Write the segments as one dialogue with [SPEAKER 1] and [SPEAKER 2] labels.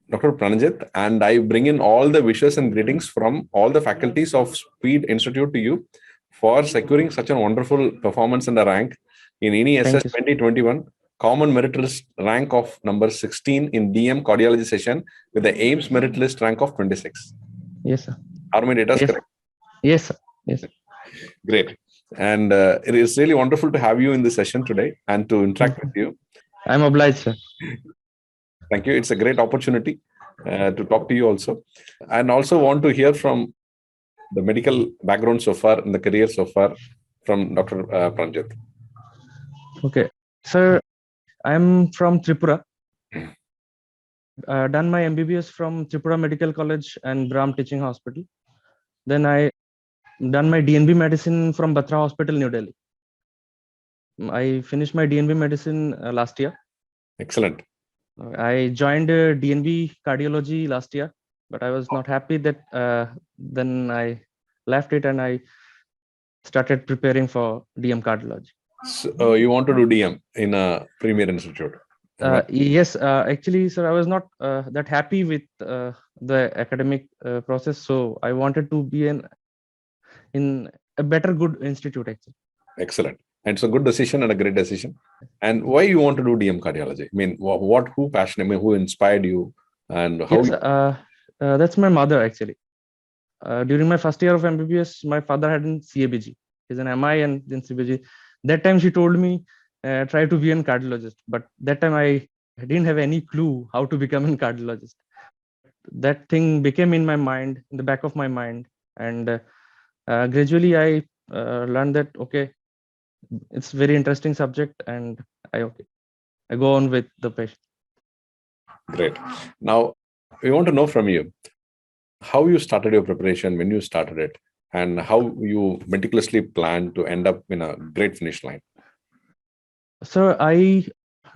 [SPEAKER 1] Dr. Pranjit, and I bring in all the wishes and greetings from all the faculties of Speed Institute to you for securing such a wonderful performance and a rank in
[SPEAKER 2] Thank
[SPEAKER 1] NESS
[SPEAKER 2] you, sir.
[SPEAKER 1] 2021 Common Merit List rank of number 16 in DM Cardiology session with the AIMS Merit List rank of 26.
[SPEAKER 2] Yes, sir.
[SPEAKER 1] Are my data
[SPEAKER 2] Yes.
[SPEAKER 1] correct?
[SPEAKER 2] Yes, sir. Yes.
[SPEAKER 1] Great. And it is really wonderful to have you in this session today and to interact with you.
[SPEAKER 2] I'm obliged, sir.
[SPEAKER 1] Thank you. It's a great opportunity to talk to you also. And also want to hear from the medical background so far and the career so far from Dr. Pranjit.
[SPEAKER 2] Okay. Sir, I'm from Tripura. Done my MBBS from Tripura Medical College and Brahm Teaching Hospital. Then I done my DNB medicine from Batra Hospital, New Delhi. I finished my DNB medicine last year.
[SPEAKER 1] Excellent.
[SPEAKER 2] I joined DNB cardiology last year, but I was not happy that then I left it and I started preparing for DM cardiology.
[SPEAKER 1] So, you want to do DM in a premier institute?
[SPEAKER 2] Yes, actually, sir, I was not that happy with the academic process, so I wanted to be in a better, good institute, actually.
[SPEAKER 1] Excellent. And it's a good decision and a great decision. And why you want to do DM cardiology? I mean, who passionate? I mean, who inspired you, and how?
[SPEAKER 2] Yes, that's my mother, actually. During my first year of MBBS, my father had an CABG. He's an MI and then CABG. That time she told me, try to be a cardiologist. But that time I didn't have any clue how to become a cardiologist. That thing became in my mind, in the back of my mind. And gradually I learned that, okay, it's very interesting subject, and I go on with the passion.
[SPEAKER 1] Great. Now, we want to know from you how you started your preparation, when you started it, and how you meticulously planned to end up in a great finish line.
[SPEAKER 2] So I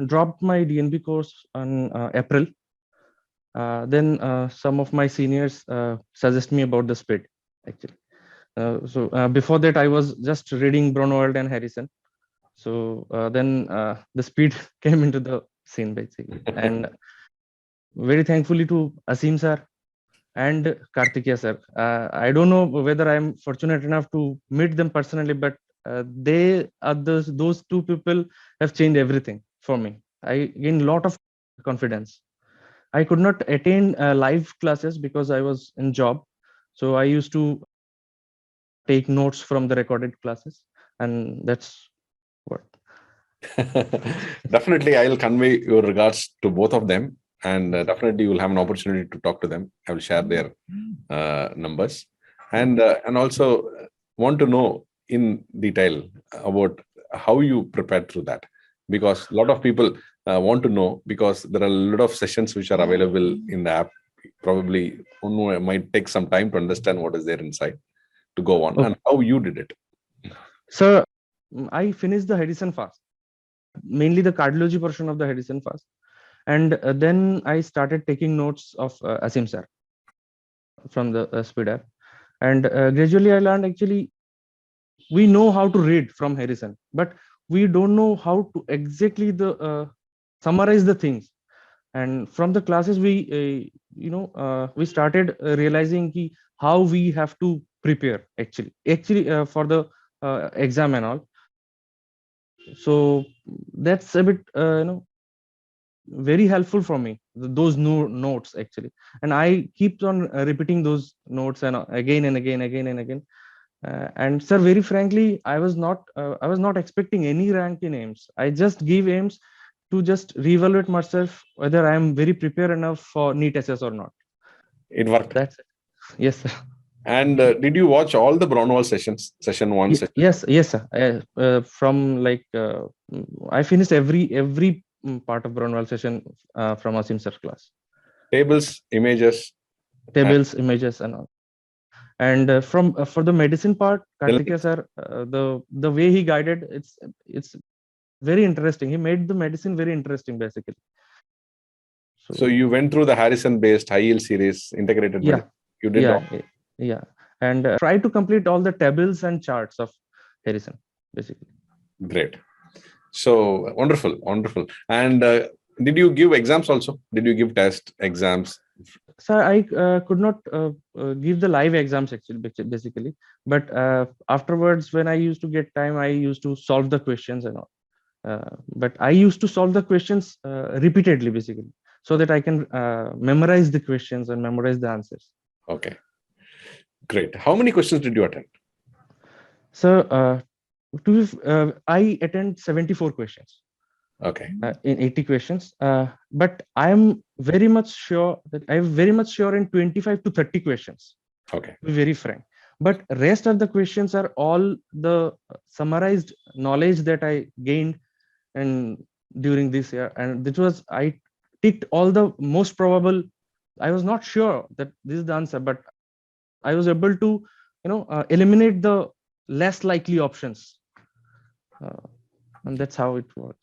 [SPEAKER 2] dropped my DNB course on April. Then some of my seniors suggest me about the SPID, actually. So before that, I was just reading Brunwald and Harrison. So then the SPID came into the scene, basically. And very thankfully to Asim sir and Kartikeya sir. I don't know whether I'm fortunate enough to meet them personally, but they are those two people have changed everything for me. I gained a lot of confidence. I could not attend live classes because I was in job. So I used to take notes from the recorded classes, and that's what.
[SPEAKER 1] Definitely, I'll convey your regards to both of them, and definitely you will have an opportunity to talk to them. I will share their numbers, and also want to know in detail about how you prepared through that, because a lot of people want to know, because there are a lot of sessions which are available in the app. Probably might take some time to understand what is there inside to go on, and how you did it.
[SPEAKER 2] So I finished the Harrison fast, mainly the cardiology portion of the Harrison fast, and then I started taking notes of Asim sir from the Speed app, and gradually I learned, actually we know how to read from Harrison, but we don't know how to exactly summarize the things. And from the classes we started realizing how we have to prepare actually for the exam and all. So that's a bit very helpful for me, those notes, actually. And I keep on repeating those notes and again and again. And sir, very frankly, I was not expecting any rank in AIMS. I just gave AIMS to just reevaluate myself whether I am very prepared enough for NEET SS or not.
[SPEAKER 1] It worked.
[SPEAKER 2] That's it. Yes, sir.
[SPEAKER 1] And did you watch all the Brownwall sessions? Session 1, session?
[SPEAKER 2] Yes, sir. From I finished every part of Brownwall session from Asim sir class.
[SPEAKER 1] Tables, images,
[SPEAKER 2] images, and all. And for the medicine part, Kartikeya sir, the way he guided, it's very interesting. He made the medicine very interesting, basically.
[SPEAKER 1] So you went through the Harrison-based high yield series, integrated medicine. You did
[SPEAKER 2] yeah, and try to complete all the tables and charts of Harrison, basically.
[SPEAKER 1] Great. So wonderful. And Did you give exams also? Did you give test exams?
[SPEAKER 2] Sir, I could not give the live exams actually, basically. But afterwards, when I used to get time, I used to solve the questions and all. But I used to solve the questions repeatedly, basically, so that I can memorize the questions and memorize the answers.
[SPEAKER 1] Okay, great. How many questions did you attend?
[SPEAKER 2] So I attend 74 questions.
[SPEAKER 1] Okay.
[SPEAKER 2] In 80 questions, but I'm very much sure that I'm very much sure in 25 to 30 questions.
[SPEAKER 1] Okay.
[SPEAKER 2] To be very frank, but rest of the questions are all the summarized knowledge that I gained and during this year, and this was I ticked all the most probable. I was not sure that this is the answer, but I was able to eliminate the less likely options, and that's how it works.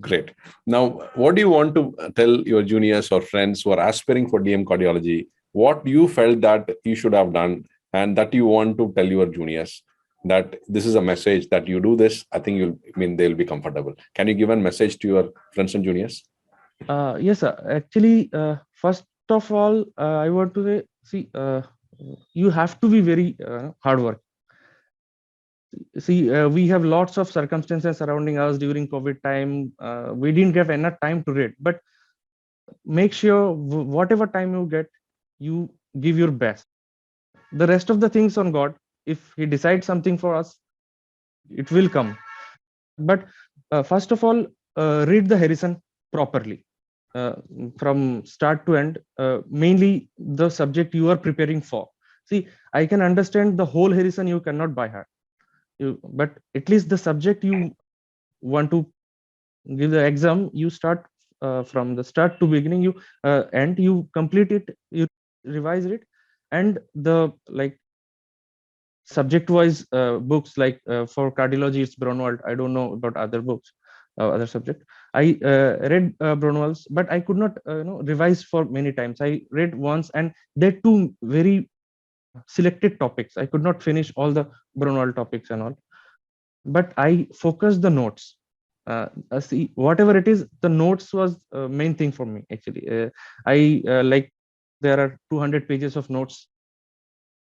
[SPEAKER 1] Great. Now, what do you want to tell your juniors or friends who are aspiring for DM cardiology? What you felt that you should have done, and that you want to tell your juniors that this is a message that you do this? I think they'll be comfortable. Can you give a message to your friends and juniors?
[SPEAKER 2] Yes, sir. Actually, first of all, I want to say, see, you have to be very hard work. See, we have lots of circumstances surrounding us during COVID time. We didn't have enough time to read, but make sure whatever time you get, you give your best. The rest of the things on God. If He decides something for us, it will come. But first of all, read the Harrison properly. From start to end, mainly the subject you are preparing for. See, I can understand the whole Harrison you cannot by heart, but at least the subject you want to give the exam, you start from the start to beginning, you end, you complete it, you revise it, and the subject wise books for cardiology it's Bronwald. I don't know about other books, other subject. I read Bronwald's, but I could not revise for many times. I read once, and there two very selected topics. I could not finish all the Bronwald topics and all, but I focused the notes. See, whatever it is, the notes was main thing for me actually. There are 200 pages of notes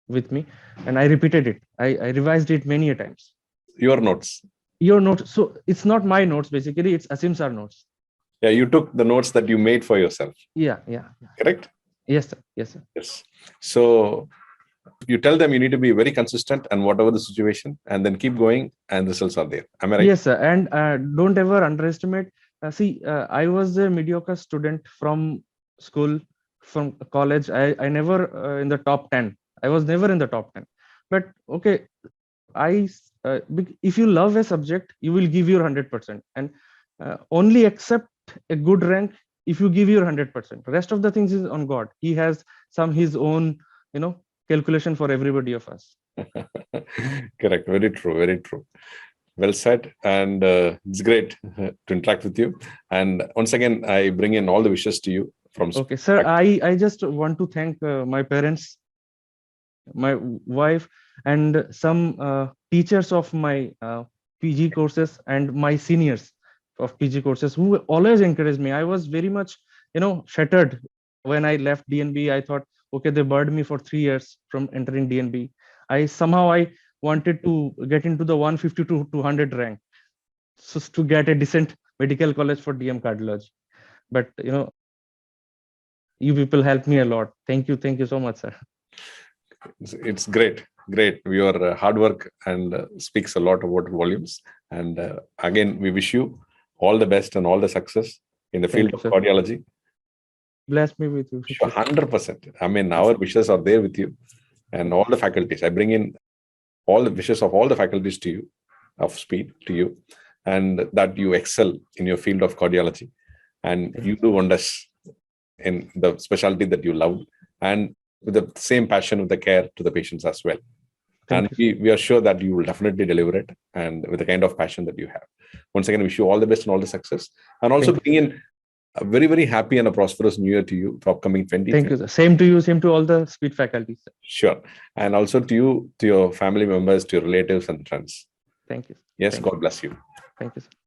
[SPEAKER 2] with me, and I repeated it. I revised it many a times.
[SPEAKER 1] Your notes.
[SPEAKER 2] Your notes. So it's not my notes, basically, it's Asim sir notes.
[SPEAKER 1] Yeah, you took the notes that you made for yourself.
[SPEAKER 2] Yeah.
[SPEAKER 1] Correct?
[SPEAKER 2] Yes, sir.
[SPEAKER 1] Yes. So you tell them you need to be very consistent and whatever the situation, and then keep going, and results are there. Am I right?
[SPEAKER 2] Yes, sir. And don't ever underestimate. See, I was a mediocre student from school, from college. I never in the top 10. I was never in the top 10. But okay, if you love a subject, you will give your 100%, and only accept a good rank if you give your 100%. Rest of the things is on God. He has his own calculation for everybody of us.
[SPEAKER 1] Correct. Very true. Well said. And it's great to interact with you. And once again, I bring in all the wishes to you from.
[SPEAKER 2] Okay, sir. I just want to thank my parents, my wife, and some teachers of my PG courses, and my seniors of PG courses who always encouraged me. I was very much shattered when I left DNB. I thought, okay, they barred me for 3 years from entering DNB. I wanted to get into the 150 to 200 rank, so to get a decent medical college for DM cardiology. But you people helped me a lot. Thank you so much, sir.
[SPEAKER 1] It's great. Your hard work and speaks a lot about volumes. And again, we wish you all the best and all the success in the field of cardiology.
[SPEAKER 2] Bless me with you.
[SPEAKER 1] Sure, 100%. I mean, our wishes are there with you, and all the faculties. I bring in all the wishes of all the faculties to you, of speed to you, and that you excel in your field of cardiology, and you do wonders in the specialty that you love, and with the same passion, with the care to the patients as well. And we are sure that you will definitely deliver it, and with the kind of passion that you have. Once again, wish you all the best and all the success, and also bring in a very, very happy and a prosperous new year to you for upcoming 2020.
[SPEAKER 2] Thank you, sir. Same to you, same to all the speed faculties.
[SPEAKER 1] Sure. And also to you, to your family members, to your relatives and friends.
[SPEAKER 2] Thank you.
[SPEAKER 1] Yes, God bless you.
[SPEAKER 2] Thank you, sir.